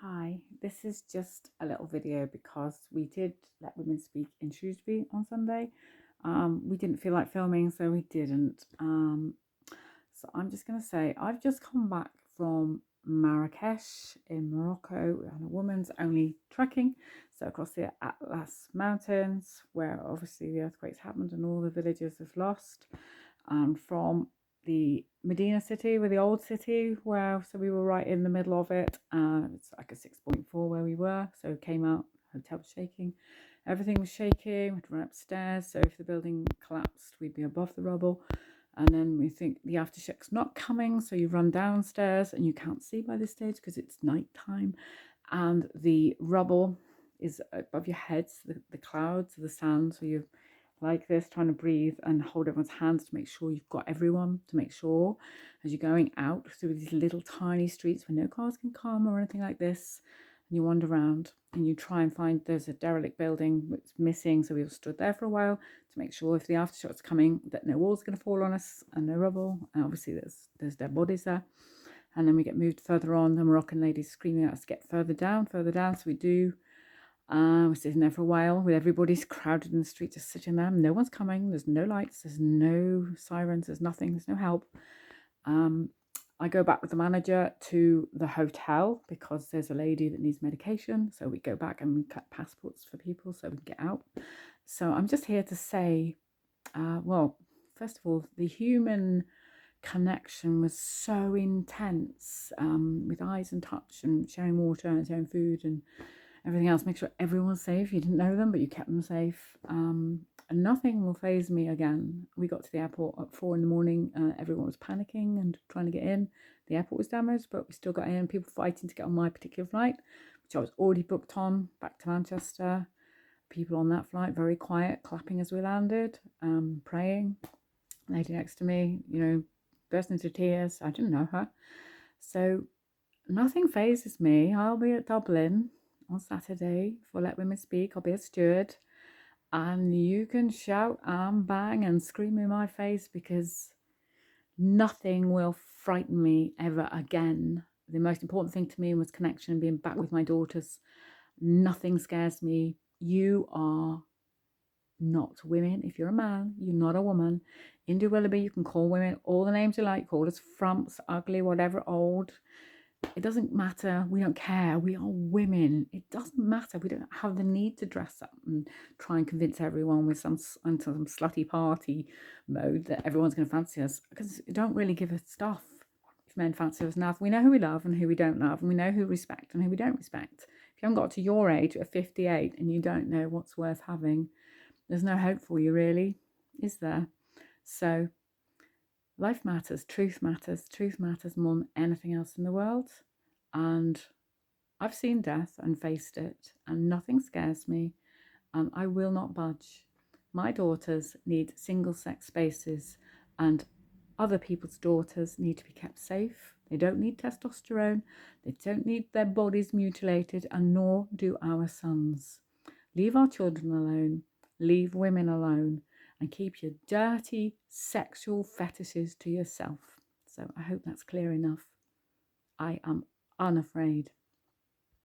Hi, this is just a little video because we did Let Women Speak in Shrewsbury on Sunday. We didn't feel like filming, so we didn't. So I'm just going to say I've just come back from Marrakesh in Morocco on a woman's only trekking. So across the Atlas Mountains, where obviously the earthquakes happened and all the villages have lost. From the Medina city, with the old city, where so we were right in the middle of it. It's like a 6.4 where we were, so came out, hotel was shaking, everything was shaking. We'd run upstairs, so if the building collapsed we'd be above the rubble, and then we think the aftershock's not coming, so you run downstairs and you can't see by this stage because it's night time, and the rubble is above your heads, the clouds, the sand, so you're like this, trying to breathe and hold everyone's hands to make sure you've got everyone, to make sure as you're going out through these little tiny streets where no cars can come or anything like this, and you wander around and you try and find there's a derelict building that's missing, so we stood there for a while to make sure if the aftershock's coming that no wall's going to fall on us and no rubble, and obviously there's dead bodies there. And then we get moved further on, the Moroccan ladies screaming at us to get further down, so we do. We're sitting there for a while with everybody's crowded in the street, just sitting there. No one's coming. There's no lights. There's no sirens. There's nothing. There's no help. I go back with the manager to the hotel because there's a lady that needs medication. So we go back and we cut passports for people so we can get out. So I'm just here to say, well, first of all, the human connection was so intense, with eyes and touch and sharing water and sharing food and everything else. Make sure everyone's safe. You didn't know them, but you kept them safe. And nothing will faze me again. We got to the airport at 4 a.m. Everyone was panicking and trying to get in. The airport was damaged, but we still got in. People fighting to get on my particular flight, which I was already booked on, back to Manchester. People on that flight, very quiet, clapping as we landed, praying. Lady next to me, burst into tears. I didn't know her. So nothing phases me. I'll be at Dublin on Saturday for Let Women Speak. I'll be a steward, and you can shout and bang and scream in my face because nothing will frighten me ever again. The most important thing to me was connection and being back with my daughters. Nothing scares me. You are not women. If you're a man, you're not a woman. India Willoughby, you can call women all the names you like. Call us frumps, ugly, whatever, old. It doesn't matter. We don't care. We are women. It doesn't matter. We don't have the need to dress up and try and convince everyone with some slutty party mode that everyone's going to fancy us, because it don't really give a stuff if men fancy us now. We know who we love and who we don't love, and we know who we respect and who we don't respect. If you haven't got to your age at 58 and you don't know what's worth having, there's no hope for you, really, is there? So life matters, truth matters more than anything else in the world. And I've seen death and faced it, and nothing scares me, and I will not budge. My daughters need single-sex spaces, and other people's daughters need to be kept safe. They don't need testosterone. They don't need their bodies mutilated, and nor do our sons. Leave our children alone. Leave women alone, and keep your dirty sexual fetishes to yourself. So I hope that's clear enough. I am unafraid.